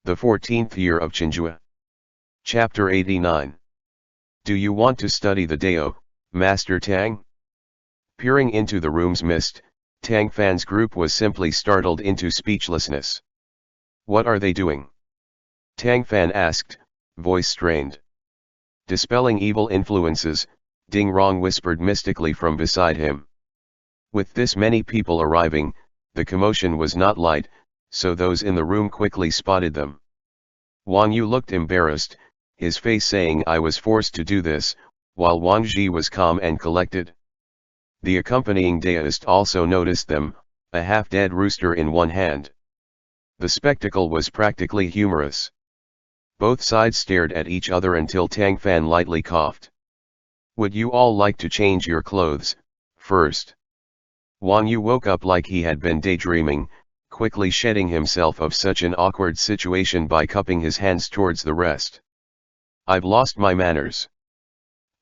The 14th year of Chenghua. Chapter 89. Do you want to study the Dao, Master Tang? Peering into the room's mist, Tang Fan's group was simply startled into speechlessness. What are they doing? Tang Fan asked, voice strained. Dispelling evil influences, Ding Rong whispered mystically from beside him. With this many people arriving, the commotion was not light, so those in the room quickly spotted them. Wang Yu looked embarrassed, his face saying I was forced to do this, while Wang Zhi was calm and collected. The accompanying Daoist also noticed them, a half-dead rooster in one hand. The spectacle was practically humorous. Both sides stared at each other until Tang Fan lightly coughed. Would you all like to change your clothes, first? Wang Yu woke up like he had been daydreaming, quickly shedding himself of such an awkward situation by cupping his hands towards the rest. I've lost my manners.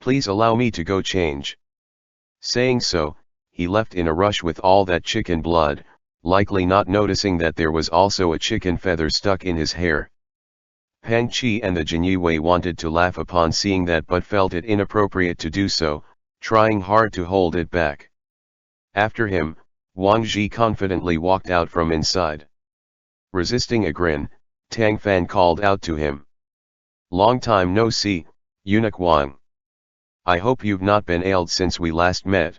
Please allow me to go change. Saying so, he left in a rush with all that chicken blood, likely not noticing that there was also a chicken feather stuck in his hair. Pang Qi and the Jinyue wanted to laugh upon seeing that but felt it inappropriate to do so, trying hard to hold it back. After him, Wang Zhi confidently walked out from inside. Resisting a grin, Tang Fan called out to him. Long time no see, eunuch Wang. I hope you've not been ailed since we last met.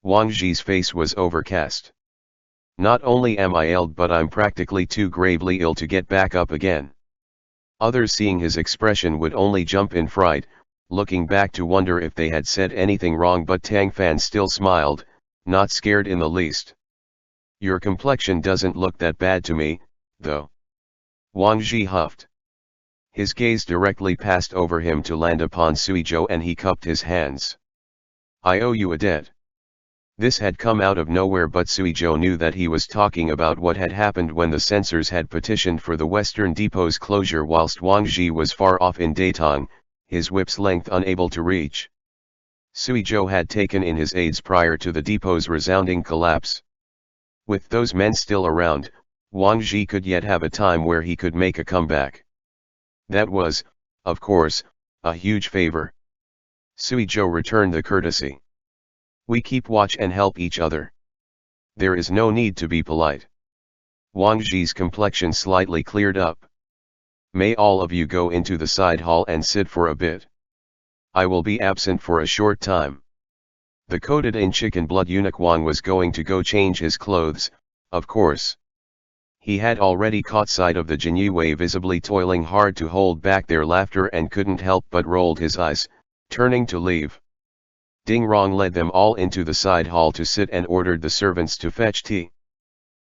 Wang Zhi's face was overcast. Not only am I ailed but I'm practically too gravely ill to get back up again. Others seeing his expression would only jump in fright, looking back to wonder if they had said anything wrong, but Tang Fan still smiled, not scared in the least. Your complexion doesn't look that bad to me, though. Wang Zhi huffed. His gaze directly passed over him to land upon Suizhou and he cupped his hands. I owe you a debt. This had come out of nowhere, but Suizhou knew that he was talking about what had happened when the censors had petitioned for the Western Depot's closure whilst Wang Zhi was far off in Datong, his whip's length unable to reach. Suizhou had taken in his aides prior to the depot's resounding collapse. With those men still around, Wang Zhi could yet have a time where he could make a comeback. That was, of course, a huge favor. Suizhou returned the courtesy. We keep watch and help each other. There is no need to be polite. Wang Zhi's complexion slightly cleared up. May all of you go into the side hall and sit for a bit. I will be absent for a short time. The coated in chicken blood eunuch Wang was going to go change his clothes, of course. He had already caught sight of the Jinyue visibly toiling hard to hold back their laughter and couldn't help but rolled his eyes, turning to leave. Ding Rong led them all into the side hall to sit and ordered the servants to fetch tea.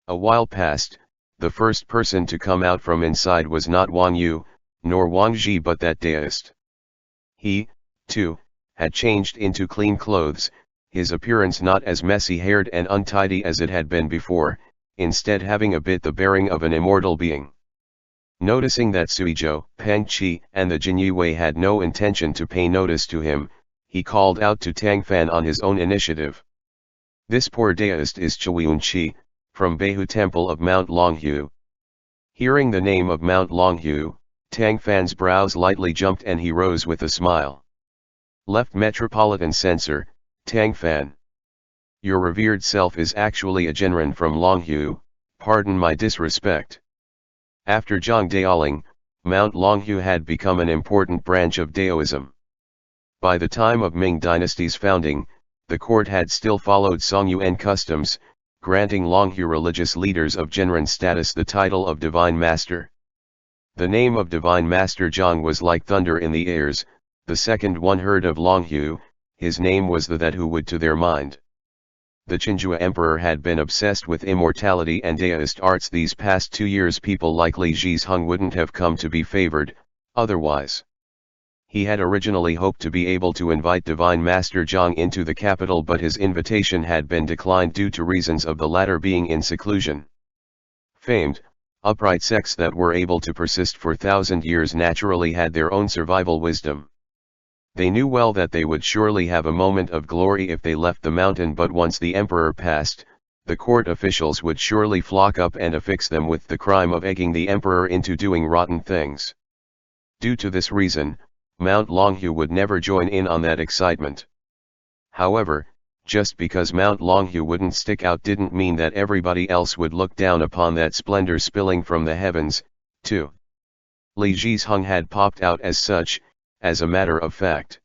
A while passed, the first person to come out from inside was not Wang Yu, nor Wang Zhi but that Daoist. He, too, had changed into clean clothes, his appearance not as messy-haired and untidy as it had been before, instead having a bit the bearing of an immortal being. Noticing that Suizhou, Pang Qi and the Jinyue had no intention to pay notice to him, he called out to Tang Fan on his own initiative. This poor Daoist is Chuan Qi, from Beihu Temple of Mount Longhu. Hearing the name of Mount Longhu, Tang Fan's brows lightly jumped and he rose with a smile. Left Metropolitan Censor, Tang Fan. Your revered self is actually a Genren from Longhu, pardon my disrespect. After Zhang Daoling, Mount Longhu had become an important branch of Daoism. By the time of Ming Dynasty's founding, the court had still followed Songyuan customs, granting Longhu religious leaders of Genren status the title of Divine Master. The name of Divine Master Zhang was like thunder in the ears. The second one heard of Longhu, his name was the that who would to their mind. The Chenghua emperor had been obsessed with immortality and Daoist arts these past 2 years. People like Li Zhizheng wouldn't have come to be favored, otherwise. He had originally hoped to be able to invite Divine Master Zhang into the capital, but his invitation had been declined due to reasons of the latter being in seclusion. Famed, upright sects that were able to persist for 1,000 years naturally had their own survival wisdom. They knew well that they would surely have a moment of glory if they left the mountain, but once the emperor passed, the court officials would surely flock up and affix them with the crime of egging the emperor into doing rotten things. Due to this reason, Mount Longhu would never join in on that excitement. However, just because Mount Longhu wouldn't stick out didn't mean that everybody else would look down upon that splendor spilling from the heavens, too. Li Zhizheng had popped out as such, as a matter of fact.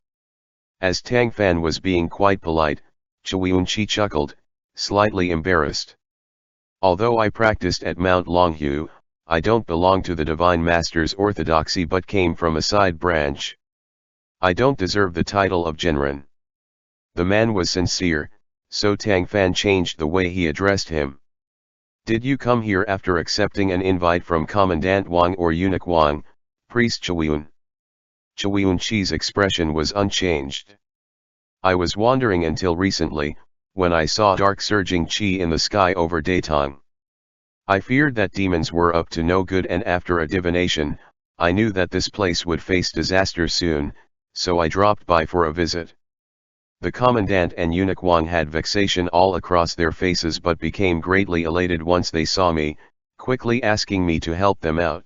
As Tang Fan was being quite polite, Chui Yunqi chuckled, slightly embarrassed. Although I practiced at Mount Longhu, I don't belong to the Divine Master's orthodoxy but came from a side branch. I don't deserve the title of Genren. The man was sincere, so Tang Fan changed the way he addressed him. Did you come here after accepting an invite from Commandant Wang or Eunuch Wang, Priest Chuiyun? Chui Yunqi's expression was unchanged. I was wandering until recently, when I saw dark surging qi in the sky over Datong. I feared that demons were up to no good, and after a divination, I knew that this place would face disaster soon, so I dropped by for a visit. The commandant and Eunuch Wang had vexation all across their faces but became greatly elated once they saw me, quickly asking me to help them out.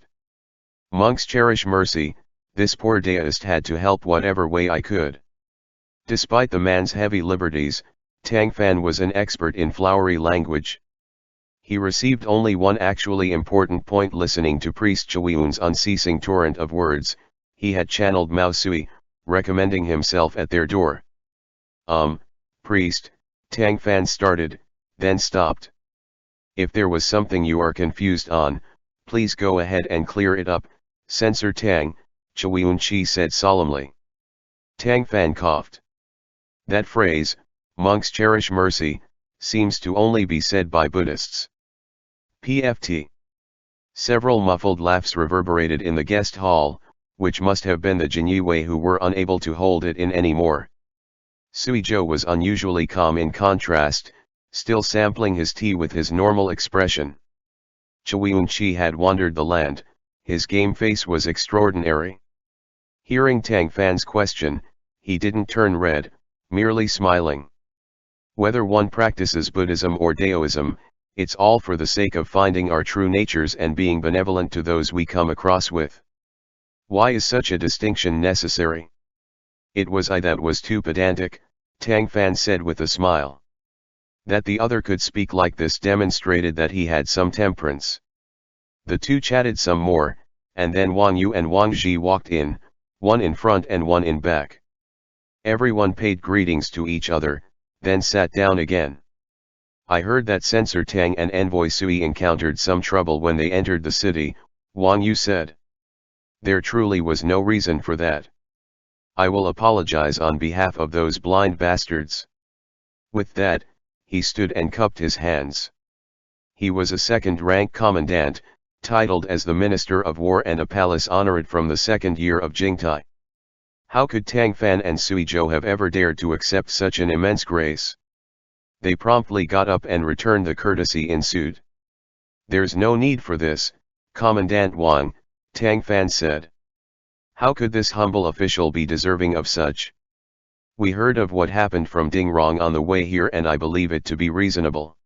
Monks cherish mercy, this poor deist had to help whatever way I could. Despite the man's heavy liberties, Tang Fan was an expert in flowery language. He received only one actually important point listening to Priest Chuiyun's unceasing torrent of words. He had channeled Mao Sui, recommending himself at their door. Priest, Tang Fan started, then stopped. If there was something you are confused on, please go ahead and clear it up, Censor Tang, Chui Yunqi said solemnly. Tang Fan coughed. That phrase, monks cherish mercy, seems to only be said by Buddhists. PFT. Several muffled laughs reverberated in the guest hall, which must have been the Jinyue who were unable to hold it in anymore. Sui Zhou was unusually calm in contrast, still sampling his tea with his normal expression. Chui Yunqi had wandered the land, his game face was extraordinary. Hearing Tang Fan's question, he didn't turn red, merely smiling. Whether one practices Buddhism or Daoism, it's all for the sake of finding our true natures and being benevolent to those we come across with. Why is such a distinction necessary? It was I that was too pedantic, Tang Fan said with a smile. That the other could speak like this demonstrated that he had some temperance. The two chatted some more, and then Wang Yu and Wang Zhi walked in, one in front and one in back. Everyone paid greetings to each other, then sat down again. I heard that Censor Tang and Envoy Sui encountered some trouble when they entered the city, Wang Yu said. There truly was no reason for that. I will apologize on behalf of those blind bastards. With that, he stood and cupped his hands. He was a second-rank commandant, titled as the Minister of War and a palace honored from the second year of Jingtai. How could Tang Fan and Sui Zhou have ever dared to accept such an immense grace? They promptly got up and returned the courtesy ensued. There's no need for this, Commandant Wang, Tang Fan said. How could this humble official be deserving of such? We heard of what happened from Ding Rong on the way here and I believe it to be reasonable.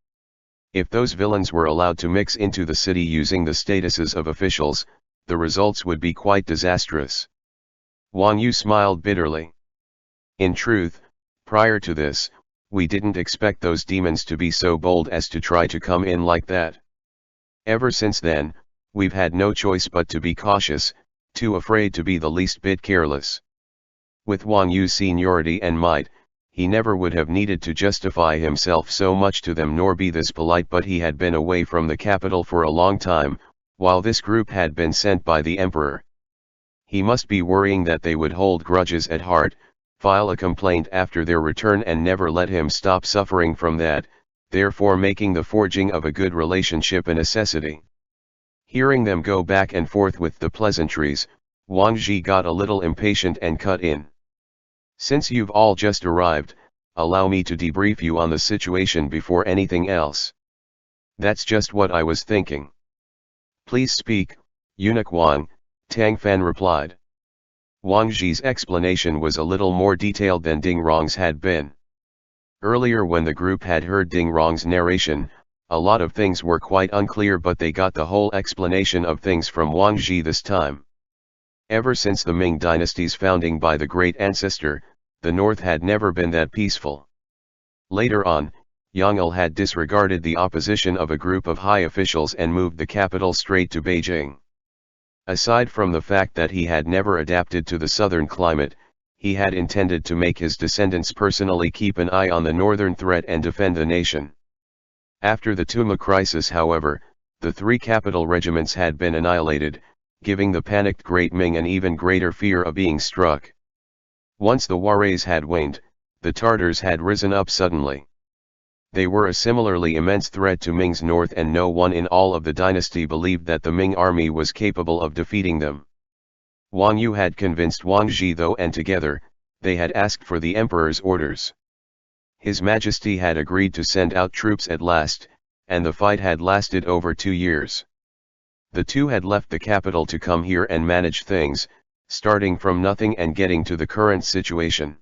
If those villains were allowed to mix into the city using the statuses of officials, the results would be quite disastrous. Wang Yu smiled bitterly. In truth, prior to this, we didn't expect those demons to be so bold as to try to come in like that. Ever since then, we've had no choice but to be cautious, too afraid to be the least bit careless. With Wang Yu's seniority and might, he never would have needed to justify himself so much to them nor be this polite, but he had been away from the capital for a long time, while this group had been sent by the emperor. He must be worrying that they would hold grudges at heart, file a complaint after their return and never let him stop suffering from that, therefore making the forging of a good relationship a necessity. Hearing them go back and forth with the pleasantries, Wang Zhi got a little impatient and cut in. Since you've all just arrived, allow me to debrief you on the situation before anything else. That's just what I was thinking. Please speak, Eunuch Wang, Tang Fan replied. Wang Zhi's explanation was a little more detailed than Ding Rong's had been. Earlier when the group had heard Ding Rong's narration, a lot of things were quite unclear, but they got the whole explanation of things from Wang Zhi this time. Ever since the Ming dynasty's founding by the great ancestor, the north had never been that peaceful. Later on, Yang Il had disregarded the opposition of a group of high officials and moved the capital straight to Beijing. Aside from the fact that he had never adapted to the southern climate, he had intended to make his descendants personally keep an eye on the northern threat and defend the nation. After the Tuma crisis, however, the three capital regiments had been annihilated, giving the panicked Great Ming an even greater fear of being struck. Once the Warais had waned, the Tartars had risen up suddenly. They were a similarly immense threat to Ming's north, and no one in all of the dynasty believed that the Ming army was capable of defeating them. Wang Yu had convinced Wang Zhi though, and together, they had asked for the emperor's orders. His Majesty had agreed to send out troops at last, and the fight had lasted over 2 years. The two had left the capital to come here and manage things, starting from nothing and getting to the current situation.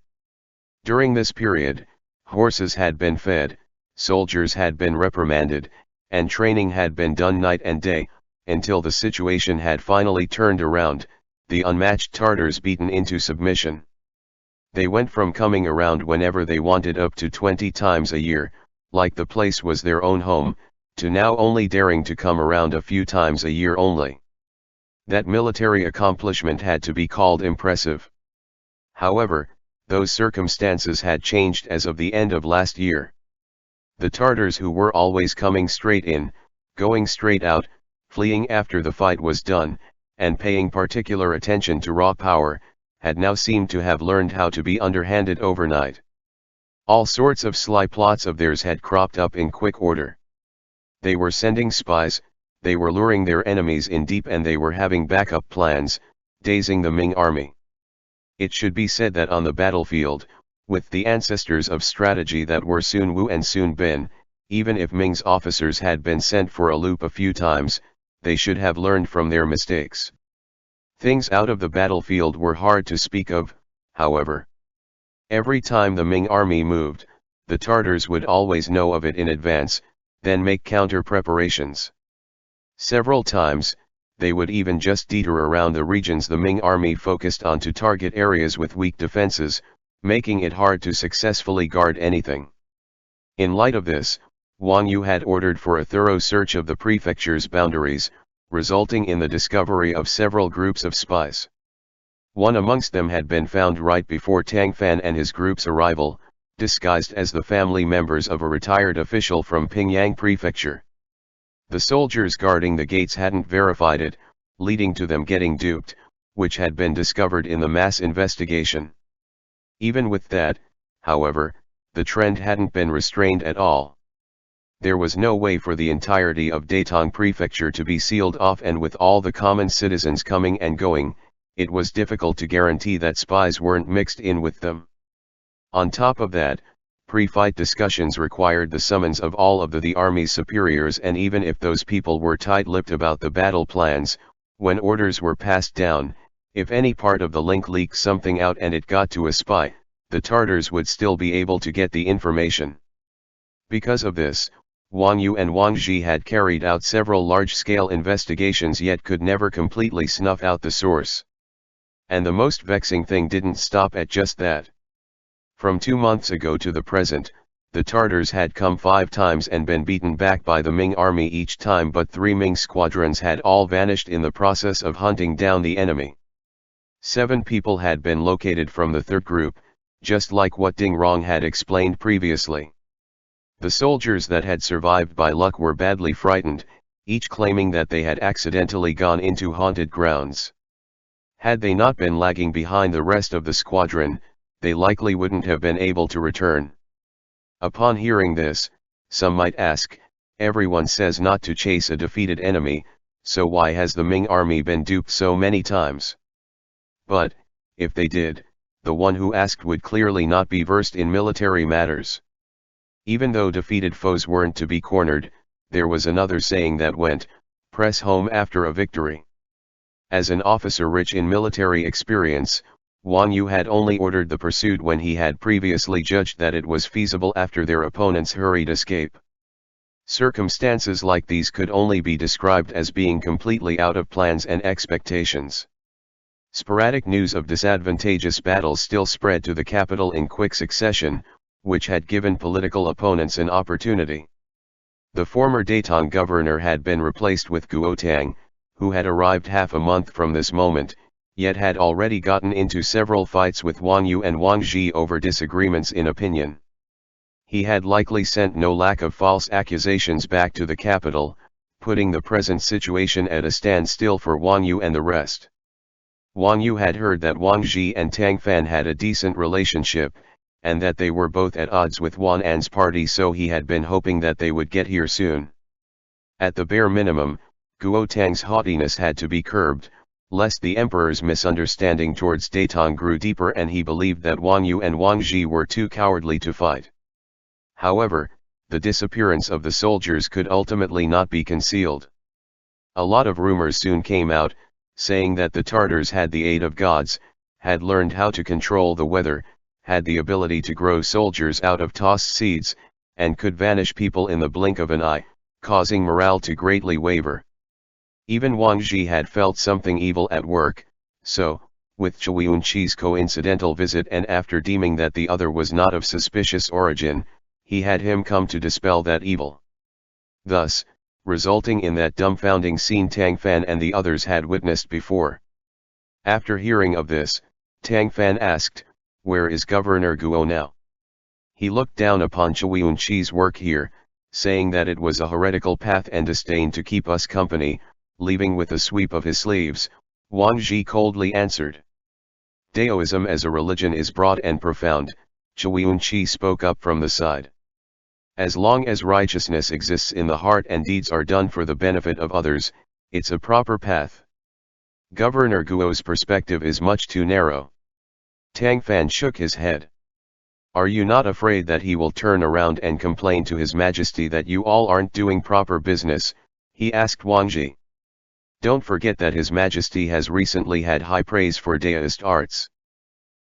During this period, horses had been fed, soldiers had been reprimanded, and training had been done night and day, until the situation had finally turned around, the unmatched Tartars beaten into submission. They went from coming around whenever they wanted up to 20 times a year, like the place was their own home, to now only daring to come around a few times a year only. That military accomplishment had to be called impressive. However, those circumstances had changed as of the end of last year. The Tartars, who were always coming straight in, going straight out, fleeing after the fight was done, and paying particular attention to raw power, had now seemed to have learned how to be underhanded overnight. All sorts of sly plots of theirs had cropped up in quick order. They were sending spies, they were luring their enemies in deep, and they were having backup plans, dazing the Ming army. It should be said that on the battlefield, with the ancestors of strategy that were Sun Wu and Sun Bin, even if Ming's officers had been sent for a loop a few times, they should have learned from their mistakes. Things out of the battlefield were hard to speak of, however. Every time the Ming army moved, the Tartars would always know of it in advance, then make counter preparations. Several times, they would even just detour around the regions the Ming army focused on to target areas with weak defenses, making it hard to successfully guard anything. In light of this, Wang Yu had ordered for a thorough search of the prefecture's boundaries, resulting in the discovery of several groups of spies. One amongst them had been found right before Tang Fan and his group's arrival, disguised as the family members of a retired official from Pingyang Prefecture. The soldiers guarding the gates hadn't verified it, leading to them getting duped, which had been discovered in the mass investigation. Even with that, however, the trend hadn't been restrained at all. There was no way for the entirety of Datong Prefecture to be sealed off, and with all the common citizens coming and going, it was difficult to guarantee that spies weren't mixed in with them. On top of that, pre-fight discussions required the summons of all of the army's superiors, and even if those people were tight-lipped about the battle plans, when orders were passed down, if any part of the link leaked something out and it got to a spy, the Tartars would still be able to get the information. Because of this, Wang Yu and Wang Zhi had carried out several large-scale investigations, yet could never completely snuff out the source. And the most vexing thing didn't stop at just that. From 2 months ago to the present, the Tartars had come 5 times and been beaten back by the Ming army each time, but 3 Ming squadrons had all vanished in the process of hunting down the enemy. 7 people had been located from the third group, just like what Ding Rong had explained previously. The soldiers that had survived by luck were badly frightened, each claiming that they had accidentally gone into haunted grounds. Had they not been lagging behind the rest of the squadron, they likely wouldn't have been able to return. Upon hearing this, some might ask, everyone says not to chase a defeated enemy, so why has the Ming army been duped so many times? But, if they did, the one who asked would clearly not be versed in military matters. Even though defeated foes weren't to be cornered, there was another saying that went, press home after a victory. As an officer rich in military experience, Wang Yu had only ordered the pursuit when he had previously judged that it was feasible after their opponent's hurried escape. Circumstances like these could only be described as being completely out of plans and expectations. Sporadic news of disadvantageous battles still spread to the capital in quick succession, which had given political opponents an opportunity. The former Datong governor had been replaced with Guo Tang, who had arrived half a month from this moment, yet had already gotten into several fights with Wang Yu and Wang Zhi over disagreements in opinion. He had likely sent no lack of false accusations back to the capital, putting the present situation at a standstill for Wang Yu and the rest. Wang Yu had heard that Wang Zhi and Tang Fan had a decent relationship, and that they were both at odds with Wan An's party, so he had been hoping that they would get here soon. At the bare minimum, Guo Tang's haughtiness had to be curbed, lest the emperor's misunderstanding towards Datong grew deeper and he believed that Wang Yu and Wang Zhi were too cowardly to fight. However, the disappearance of the soldiers could ultimately not be concealed. A lot of rumors soon came out, saying that the Tartars had the aid of gods, had learned how to control the weather, had the ability to grow soldiers out of tossed seeds, and could vanish people in the blink of an eye, causing morale to greatly waver. Even Wang Zhi had felt something evil at work, so, with Chui Yunqi's coincidental visit and after deeming that the other was not of suspicious origin, he had him come to dispel that evil. Thus, resulting in that dumbfounding scene Tang Fan and the others had witnessed before. After hearing of this, Tang Fan asked, "Where is Governor Guo now?" He looked down upon Chui Yunqi's work here, saying that it was a heretical path and disdained to keep us company, leaving with a sweep of his sleeves. Wang Zhi coldly answered. "Daoism as a religion is broad and profound," Chui Yunqi spoke up from the side. "As long as righteousness exists in the heart and deeds are done for the benefit of others, it's a proper path. Governor Guo's perspective is much too narrow." Tang Fan shook his head. "Are you not afraid that he will turn around and complain to His Majesty that you all aren't doing proper business?" he asked Wang Zhi. "Don't forget that His Majesty has recently had high praise for Daoist arts.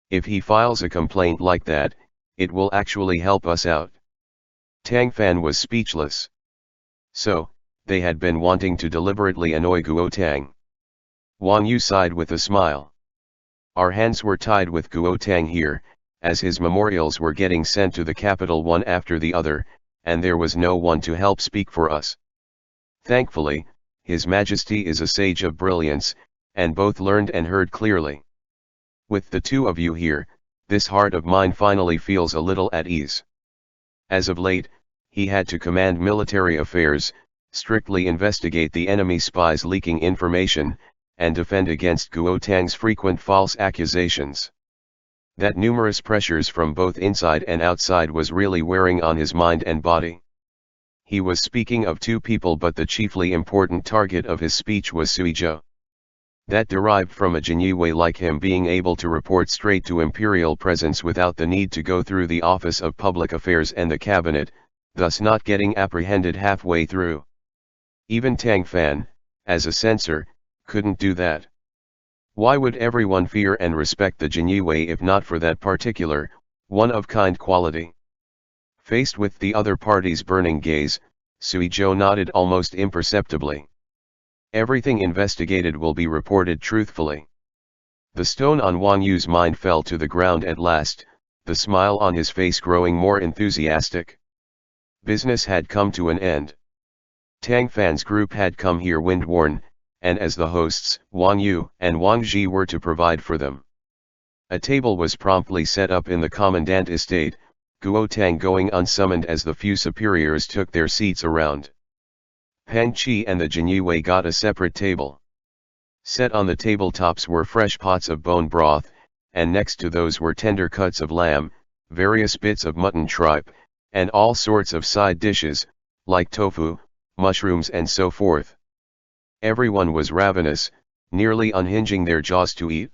If he files a complaint like that, it will actually help us out." Tang Fan was speechless. So, they had been wanting to deliberately annoy Guo Tang. Wang Yu sighed with a smile. "Our hands were tied with Guo Tang here, as his memorials were getting sent to the capital one after the other, and there was no one to help speak for us. Thankfully, His Majesty is a sage of brilliance, and both learned and heard clearly. With the two of you here, this heart of mine finally feels a little at ease." As of late, he had to command military affairs, strictly investigate the enemy spies leaking information, and defend against Guo Tang's frequent false accusations. That numerous pressures from both inside and outside was really wearing on his mind and body. He was speaking of two people, but the chiefly important target of his speech was Suizhou. That derived from a Jinyue like him being able to report straight to imperial presence without the need to go through the Office of Public Affairs and the cabinet, thus not getting apprehended halfway through. Even Tang Fan, as a censor, couldn't do that. Why would everyone fear and respect the Jinyue if not for that particular, one-of-kind quality? Faced with the other party's burning gaze, Suizhou nodded almost imperceptibly. "Everything investigated will be reported truthfully." The stone on Wang Yu's mind fell to the ground at last, the smile on his face growing more enthusiastic. Business had come to an end. Tang Fan's group had come here wind-worn, and as the hosts, Wang Yu and Wang Zhi were to provide for them. A table was promptly set up in the commandant estate, Guo Tang going unsummoned as the few superiors took their seats around. Pang Qi and the Jinyue got a separate table. Set on the tabletops were fresh pots of bone broth, and next to those were tender cuts of lamb, various bits of mutton tripe, and all sorts of side dishes, like tofu, mushrooms and so forth. Everyone was ravenous, nearly unhinging their jaws to eat.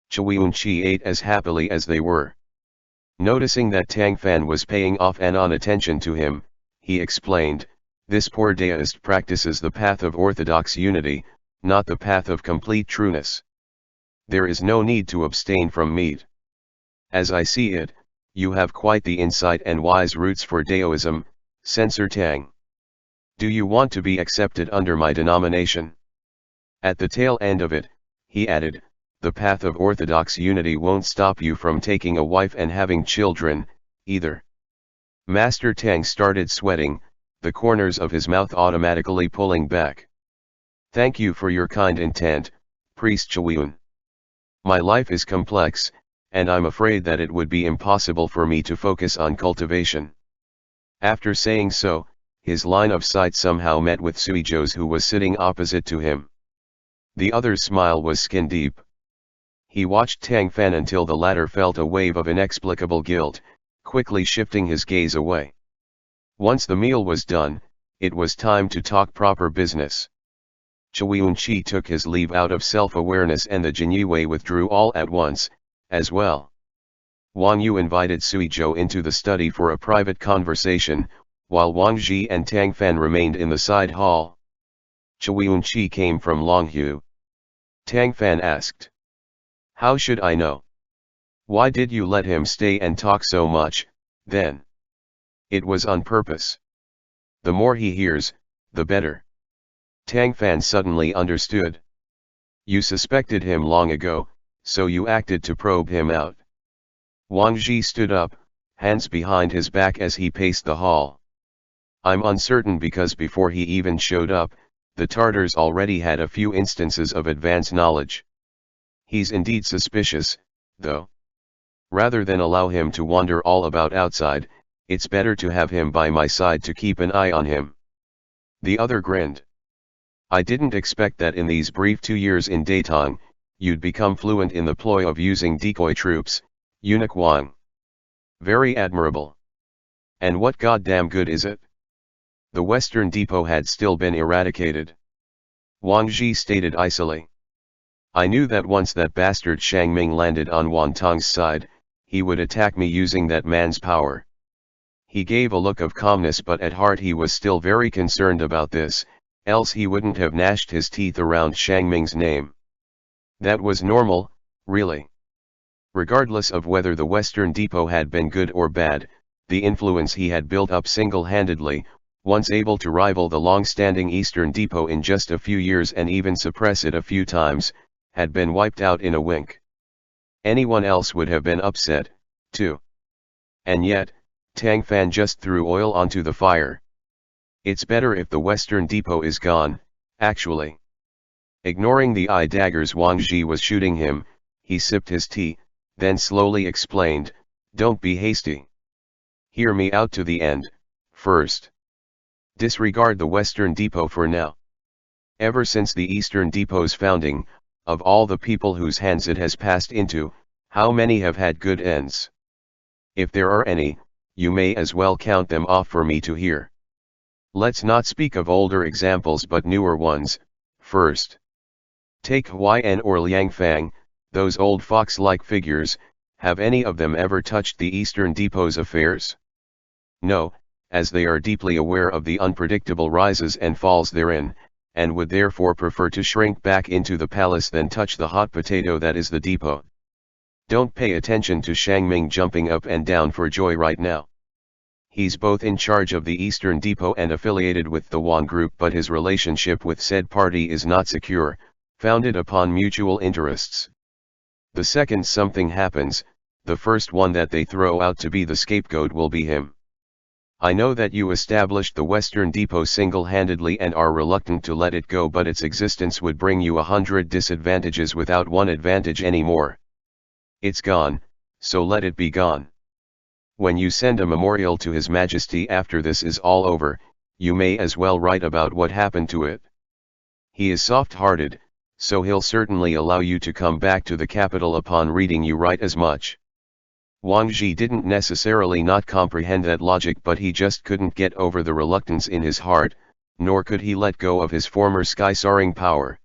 Chui Yunqi ate as happily as they were. Noticing that Tang Fan was paying off and on attention to him, he explained, "This poor Daoist practices the path of orthodox unity, not the path of complete trueness. There is no need to abstain from meat. As I see it, you have quite the insight and wise roots for Daoism, Censor Tang. Do you want to be accepted under my denomination? At the tail end of it, he added, the path of orthodox unity won't stop you from taking a wife and having children, either. Master Tang started sweating, the corners of his mouth automatically pulling back. Thank you for your kind intent, Priest Chewun. My life is complex, and I'm afraid that it would be impossible for me to focus on cultivation. After saying so, his line of sight somehow met with Suizhou's, who was sitting opposite to him. The other's smile was skin deep. He watched Tang Fan until the latter felt a wave of inexplicable guilt, quickly shifting his gaze away. Once the meal was done, it was time to talk proper business. Chewun Chi took his leave out of self-awareness, and the Jinyue withdrew all at once, as well. Wang Yu invited Suizhou into the study for a private conversation, while Wang Ji and Tang Fan remained in the side hall. Chewun Chi came from Longhu. Tang Fan asked. How should I know? Why did you let him stay and talk so much, then? It was on purpose. The more he hears, the better. Tang Fan suddenly understood. You suspected him long ago, so you acted to probe him out. Wang Ji stood up, hands behind his back as he paced the hall. I'm uncertain, because before he even showed up, the Tartars already had a few instances of advanced knowledge. He's indeed suspicious, though. Rather than allow him to wander all about outside, it's better to have him by my side to keep an eye on him. The other grinned. I didn't expect that in these brief 2 years in Datong, you'd become fluent in the ploy of using decoy troops, Eunuch Wang. Very admirable. And what goddamn good is it? The Western Depot had still been eradicated. Wang Ji stated icily. I knew that once that bastard Shang Ming landed on Wantong's side, he would attack me using that man's power. He gave a look of calmness, but at heart he was still very concerned about this, else he wouldn't have gnashed his teeth around Shang Ming's name. That was normal, really. Regardless of whether the Western Depot had been good or bad, the influence he had built up single-handedly, once able to rival the long-standing Eastern Depot in just a few years and even suppress it a few times, had been wiped out in a wink. Anyone else would have been upset, too. And yet, Tang Fan just threw oil onto the fire. It's better if the Western Depot is gone, actually. Ignoring the eye daggers Wang Ji was shooting him, he sipped his tea, then slowly explained, don't be hasty. Hear me out to the end, first. Disregard the Western Depot for now. Ever since the Eastern Depot's founding, of all the people whose hands it has passed into, how many have had good ends? If there are any, you may as well count them off for me to hear. Let's not speak of older examples but newer ones, first. Take Huayan or Liang Fang, those old fox-like figures, have any of them ever touched the Eastern Depot's affairs? No, as they are deeply aware of the unpredictable rises and falls therein, and would therefore prefer to shrink back into the palace than touch the hot potato that is the depot. Don't pay attention to Shang Ming jumping up and down for joy right now. He's both in charge of the Eastern Depot and affiliated with the Wan Group, but his relationship with said party is not secure, founded upon mutual interests. The second something happens, the first one that they throw out to be the scapegoat will be him. I know that you established the Western Depot single-handedly and are reluctant to let it go, but its existence would bring you 100 disadvantages without one advantage anymore. It's gone, so let it be gone. When you send a memorial to His Majesty after this is all over, you may as well write about what happened to it. He is soft-hearted, so he'll certainly allow you to come back to the capital upon reading you write as much. Wang Ji didn't necessarily not comprehend that logic, but he just couldn't get over the reluctance in his heart, nor could he let go of his former sky-soaring power.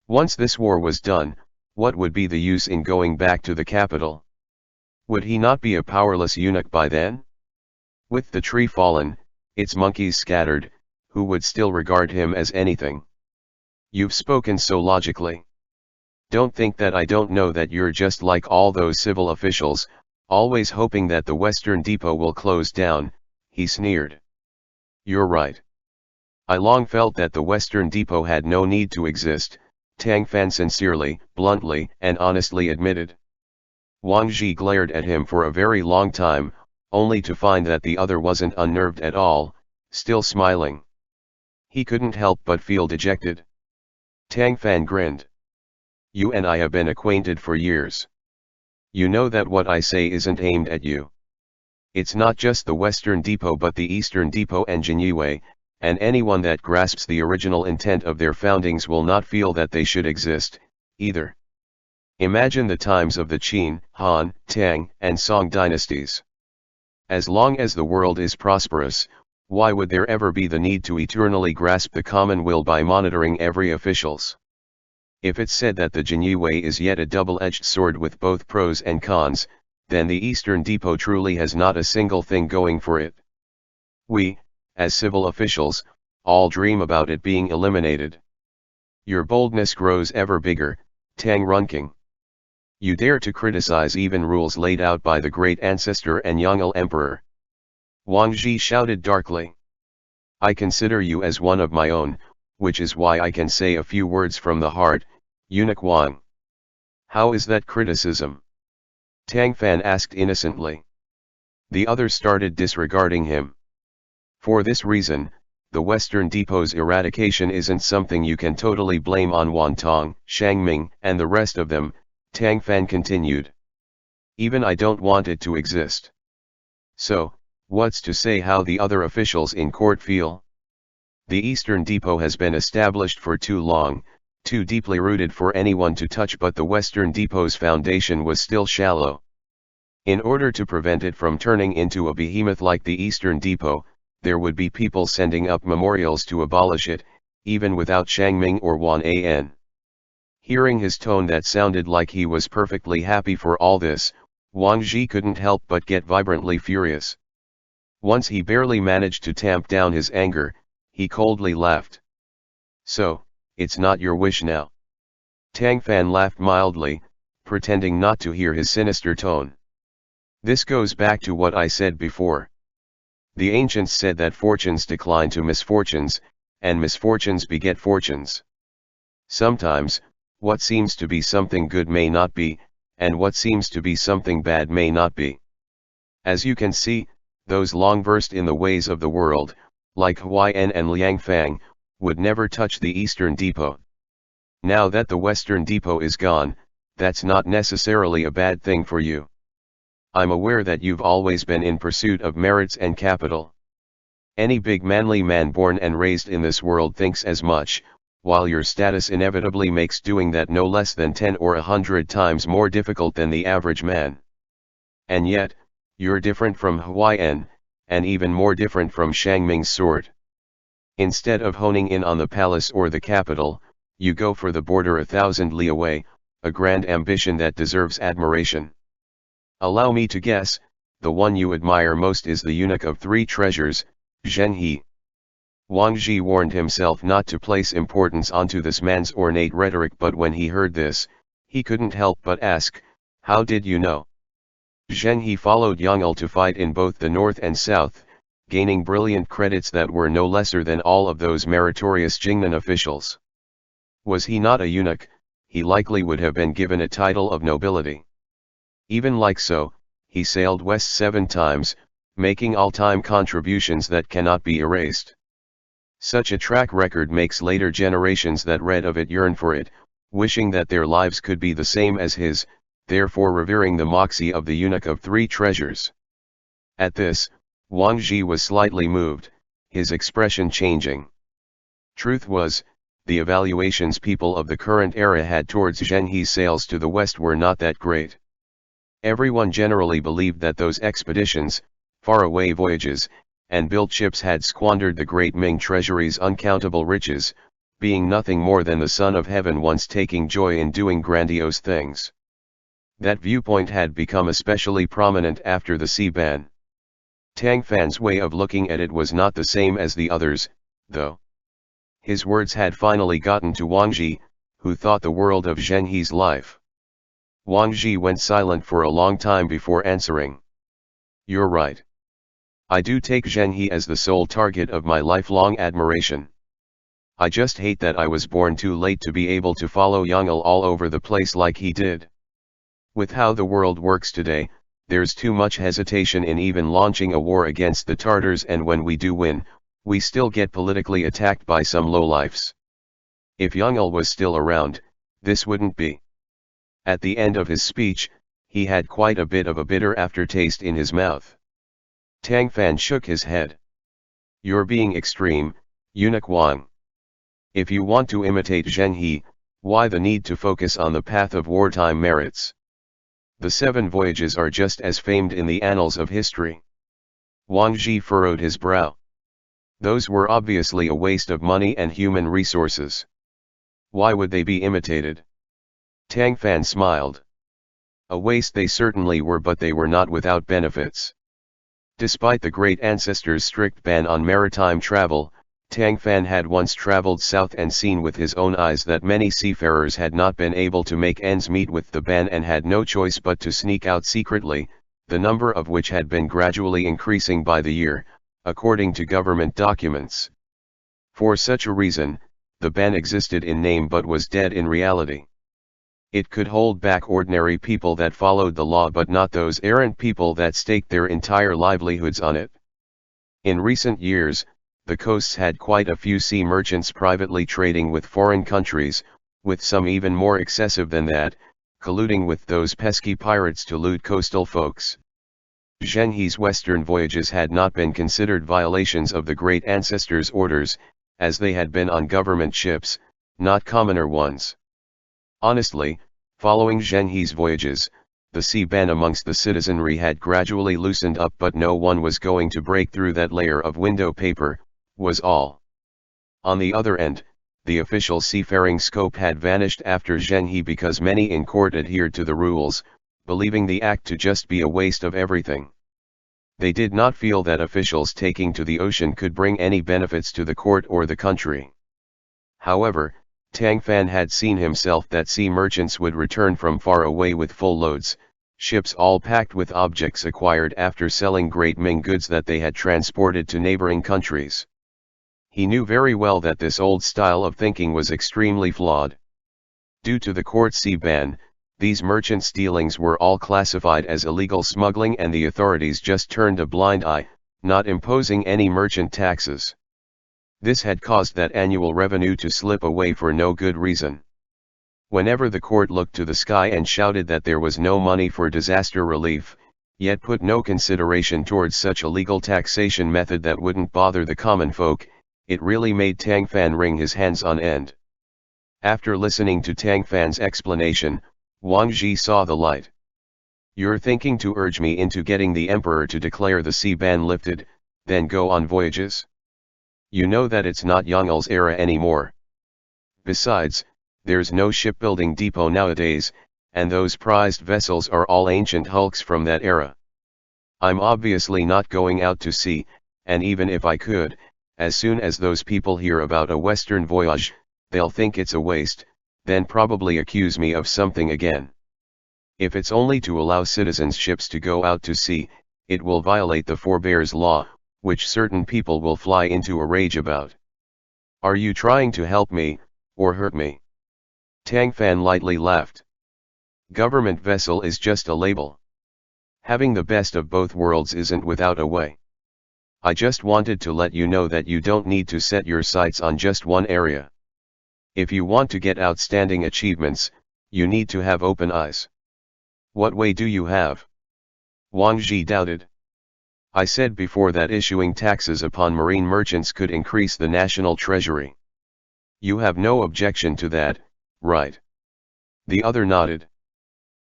Once this war was done, what would be the use in going back to the capital? Would he not be a powerless eunuch by then? With the tree fallen, its monkeys scattered, who would still regard him as anything? You've spoken so logically. Don't think that I don't know that you're just like all those civil officials, always hoping that the Western Depot will close down, he sneered. You're right. I long felt that the Western Depot had no need to exist, Tang Fan sincerely, bluntly, and honestly admitted. Wang Zhi glared at him for a very long time, only to find that the other wasn't unnerved at all, still smiling. He couldn't help but feel dejected. Tang Fan grinned. You and I have been acquainted for years. You know that what I say isn't aimed at you. It's not just the Western Depot but the Eastern Depot and Chenghua, and anyone that grasps the original intent of their foundings will not feel that they should exist, either. Imagine the times of the Qin, Han, Tang, and Song dynasties. As long as the world is prosperous, why would there ever be the need to eternally grasp the common will by monitoring every officials? If it's said that the Chenghua is yet a double-edged sword with both pros and cons, then the Eastern Depot truly has not a single thing going for it. We, as civil officials, all dream about it being eliminated. Your boldness grows ever bigger, Tang Runking. You dare to criticize even rules laid out by the great ancestor and Yongle Emperor. Wang Zhi shouted darkly. I consider you as one of my own, which is why I can say a few words from the heart, eunuch Wang. How is that criticism? Tang Fan asked innocently. The others started disregarding him. For this reason, the Western Depot's eradication isn't something you can totally blame on Wantong, Ming, and the rest of them, Tang Fan continued. Even I don't want it to exist. So, what's to say how the other officials in court feel? The Eastern Depot has been established for too long, too deeply rooted for anyone to touch, but the Western Depot's foundation was still shallow. In order to prevent it from turning into a behemoth like the Eastern Depot, there would be people sending up memorials to abolish it, even without Ming or Wan An. Hearing his tone that sounded like he was perfectly happy for all this, Wang Zhi couldn't help but get vibrantly furious. Once he barely managed to tamp down his anger, he coldly laughed. So, it's not your wish now? Tang Fan laughed mildly, pretending not to hear his sinister tone. This goes back to what I said before. The ancients said that fortunes decline to misfortunes, and misfortunes beget fortunes. Sometimes, what seems to be something good may not be, and what seems to be something bad may not be. As you can see, those long versed in the ways of the world, like Huayan and Liang Fang, would never touch the Eastern Depot. Now that the Western Depot is gone, that's not necessarily a bad thing for you. I'm aware that you've always been in pursuit of merits and capital. Any big manly man born and raised in this world thinks as much, while your status inevitably makes doing that no less than 10 or 100 times more difficult than the average man. And yet, you're different from Huayan, and even more different from Ming's sort. Instead of honing in on the palace or the capital, you go for the border 1,000 li away, a grand ambition that deserves admiration. Allow me to guess, the one you admire most is the eunuch of 3 treasures, Zhenhe. Wang Zhi warned himself not to place importance onto this man's ornate rhetoric, but when he heard this, he couldn't help but ask, how did you know? Zhenhe followed Yongle to fight in both the north and south, gaining brilliant credits that were no lesser than all of those meritorious Jingnan officials. Was he not a eunuch, he likely would have been given a title of nobility. Even like so, he sailed west 7 times, making all-time contributions that cannot be erased. Such a track record makes later generations that read of it yearn for it, wishing that their lives could be the same as his, therefore revering the moxie of the eunuch of 3 treasures. At this, Wang Zhi was slightly moved, his expression changing. Truth was, the evaluations people of the current era had towards Zhenhe's sails to the west were not that great. Everyone generally believed that those expeditions, faraway voyages, and built ships had squandered the great Ming treasury's uncountable riches, being nothing more than the Son of Heaven once taking joy in doing grandiose things. That viewpoint had become especially prominent after the sea ban. Tang Fan's way of looking at it was not the same as the others, though. His words had finally gotten to Wang Zhi, who thought the world of Zhenhe's life. Wang Zhi went silent for a long time before answering. You're right. I do take Zhenhe as the sole target of my lifelong admiration. I just hate that I was born too late to be able to follow Yongle all over the place like he did. With how the world works today, there's too much hesitation in even launching a war against the Tartars, and when we do win, we still get politically attacked by some lowlifes. If Yongle was still around, this wouldn't be. At the end of his speech, he had quite a bit of a bitter aftertaste in his mouth. Tang Fan shook his head. You're being extreme, Eunuch Wang. If you want to imitate Zheng He, why the need to focus on the path of wartime merits? The 7 voyages are just as famed in the annals of history. Wang Ji furrowed his brow. Those were obviously a waste of money and human resources. Why would they be imitated? Tang Fan smiled. A waste they certainly were, but they were not without benefits. Despite the great ancestors' strict ban on maritime travel, Tang Fan had once traveled south and seen with his own eyes that many seafarers had not been able to make ends meet with the ban and had no choice but to sneak out secretly, the number of which had been gradually increasing by the year, according to government documents. For such a reason, the ban existed in name but was dead in reality. It could hold back ordinary people that followed the law, but not those errant people that staked their entire livelihoods on it. In recent years, the coasts had quite a few sea merchants privately trading with foreign countries, with some even more excessive than that, colluding with those pesky pirates to loot coastal folks. Zheng He's western voyages had not been considered violations of the great ancestors' orders, as they had been on government ships, not commoner ones. Honestly, following Zheng He's voyages, the sea ban amongst the citizenry had gradually loosened up, but no one was going to break through that layer of window paper, was all. On the other end, the official seafaring scope had vanished after Zheng He because many in court adhered to the rules, believing the act to just be a waste of everything. They did not feel that officials taking to the ocean could bring any benefits to the court or the country. However, Tang Fan had seen himself that sea merchants would return from far away with full loads, ships all packed with objects acquired after selling great Ming goods that they had transported to neighboring countries. He knew very well that this old style of thinking was extremely flawed. Due to the court sea ban, these merchants' dealings were all classified as illegal smuggling, and the authorities just turned a blind eye, not imposing any merchant taxes. This had caused that annual revenue to slip away for no good reason. Whenever the court looked to the sky and shouted that there was no money for disaster relief, yet put no consideration towards such a legal taxation method that wouldn't bother the common folk, it really made Tang Fan wring his hands on end. After listening to Tang Fan's explanation, Wang Ji saw the light. You're thinking to urge me into getting the emperor to declare the sea ban lifted, then go on voyages? You know that it's not Yongle's era anymore. Besides, there's no shipbuilding depot nowadays, and those prized vessels are all ancient hulks from that era. I'm obviously not going out to sea, and even if I could, as soon as those people hear about a western voyage, they'll think it's a waste, then probably accuse me of something again. If it's only to allow citizens' ships to go out to sea, it will violate the Forebears Law, which certain people will fly into a rage about. Are you trying to help me, or hurt me? Tang Fan lightly laughed. Government vessel is just a label. Having the best of both worlds isn't without a way. I just wanted to let you know that you don't need to set your sights on just one area. If you want to get outstanding achievements, you need to have open eyes. What way do you have? Wang Ji doubted. I said before that issuing taxes upon marine merchants could increase the national treasury. You have no objection to that, right? The other nodded.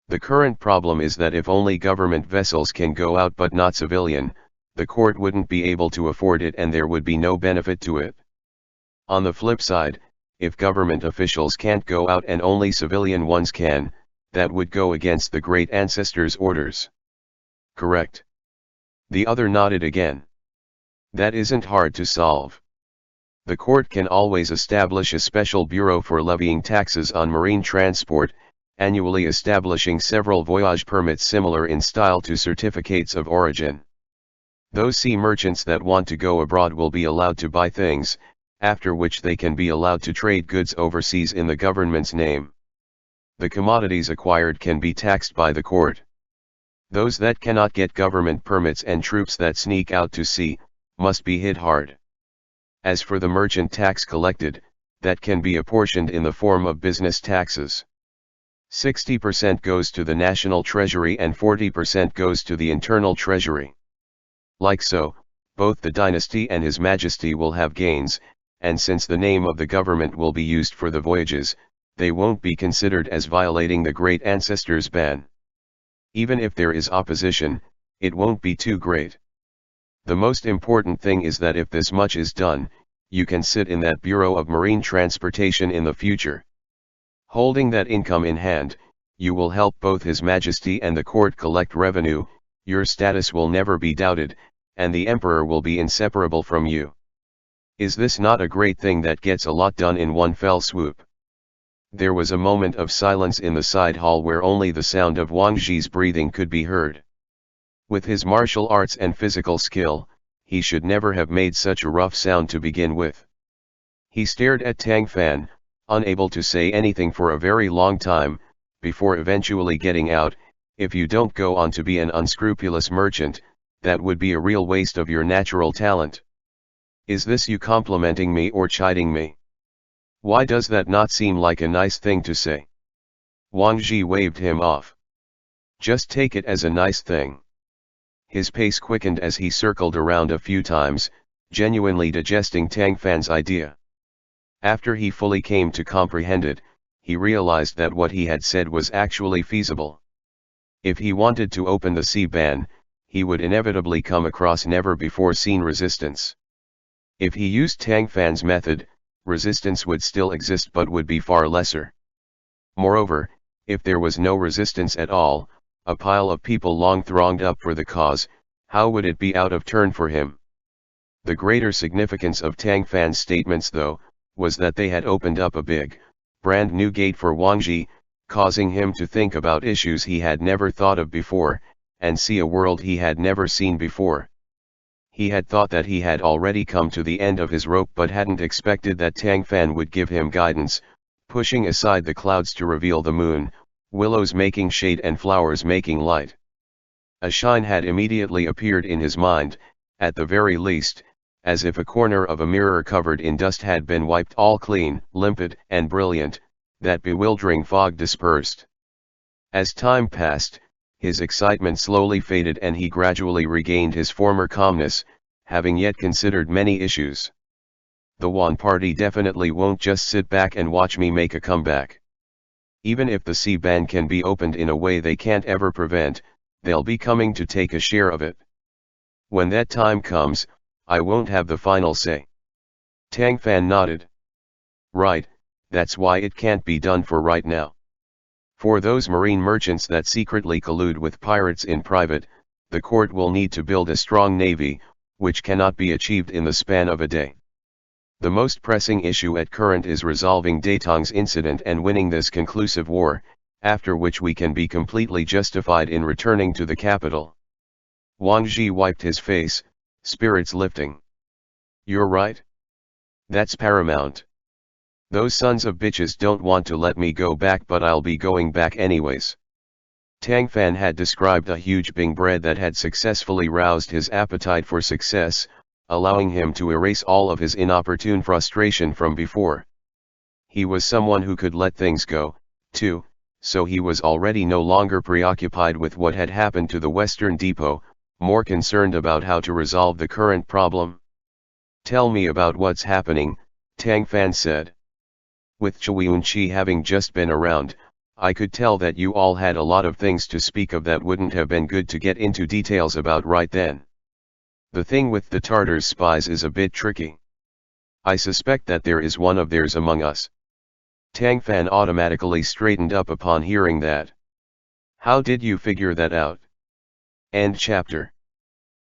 The current problem is that if only government vessels can go out but not civilian, the court wouldn't be able to afford it and there would be no benefit to it. On the flip side, if government officials can't go out and only civilian ones can, that would go against the great ancestors' orders. Correct. The other nodded again. That isn't hard to solve. The court can always establish a special bureau for levying taxes on marine transport, annually establishing several voyage permits similar in style to certificates of origin. Those sea merchants that want to go abroad will be allowed to buy things, after which they can be allowed to trade goods overseas in the government's name. The commodities acquired can be taxed by the court. Those that cannot get government permits and troops that sneak out to sea, must be hit hard. As for the merchant tax collected, that can be apportioned in the form of business taxes. 60% goes to the national treasury and 40% goes to the internal treasury. Like so, both the dynasty and His Majesty will have gains, and since the name of the government will be used for the voyages, they won't be considered as violating the great ancestors' ban. Even if there is opposition, it won't be too great. The most important thing is that if this much is done, you can sit in that Bureau of Marine Transportation in the future. Holding that income in hand, you will help both His Majesty and the court collect revenue, your status will never be doubted, and the emperor will be inseparable from you. Is this not a great thing that gets a lot done in one fell swoop? There was a moment of silence in the side hall where only the sound of Wang Zhi's breathing could be heard. With his martial arts and physical skill, he should never have made such a rough sound to begin with. He stared at Tang Fan, unable to say anything for a very long time, before eventually getting out, "If you don't go on to be an unscrupulous merchant, that would be a real waste of your natural talent. Is this you complimenting me or chiding me? Why does that not seem like a nice thing to say?" Wang Zhi waved him off. "Just take it as a nice thing." His pace quickened as he circled around a few times, genuinely digesting Tang Fan's idea. After he fully came to comprehend it, he realized that what he had said was actually feasible. If he wanted to open the sea ban, he would inevitably come across never-before-seen resistance. If he used Tang Fan's method, resistance would still exist but would be far lesser. Moreover, if there was no resistance at all, a pile of people long thronged up for the cause, how would it be out of turn for him? The greater significance of Tang Fan's statements though, was that they had opened up a big, brand new gate for Wang Zhi, causing him to think about issues he had never thought of before, and see a world he had never seen before. He had thought that he had already come to the end of his rope but hadn't expected that Tang Fan would give him guidance, pushing aside the clouds to reveal the moon, willows making shade and flowers making light. A shine had immediately appeared in his mind, at the very least, as if a corner of a mirror covered in dust had been wiped all clean, limpid and brilliant, that bewildering fog dispersed. As time passed, his excitement slowly faded and he gradually regained his former calmness, having yet considered many issues. The Wan party definitely won't just sit back and watch me make a comeback. Even if the sea ban can be opened in a way they can't ever prevent, they'll be coming to take a share of it. When that time comes, I won't have the final say. Tang Fan nodded. Right, that's why it can't be done for right now. For those marine merchants that secretly collude with pirates in private, the court will need to build a strong navy, which cannot be achieved in the span of a day. The most pressing issue at current is resolving Datong's incident and winning this conclusive war, after which we can be completely justified in returning to the capital. Wang Zhi wiped his face, spirits lifting. You're right. That's paramount. Those sons of bitches don't want to let me go back but I'll be going back anyways. Tang Fan had described a huge Bing bread that had successfully roused his appetite for success, allowing him to erase all of his inopportune frustration from before. He was someone who could let things go, too, so he was already no longer preoccupied with what had happened to the Western Depot, more concerned about how to resolve the current problem. Tell me about what's happening, Tang Fan said. With Chuiunqi having just been around, I could tell that you all had a lot of things to speak of that wouldn't have been good to get into details about right then. The thing with the Tartars' spies is a bit tricky. I suspect that there is one of theirs among us. Tang Fan automatically straightened up upon hearing that. How did you figure that out? End chapter.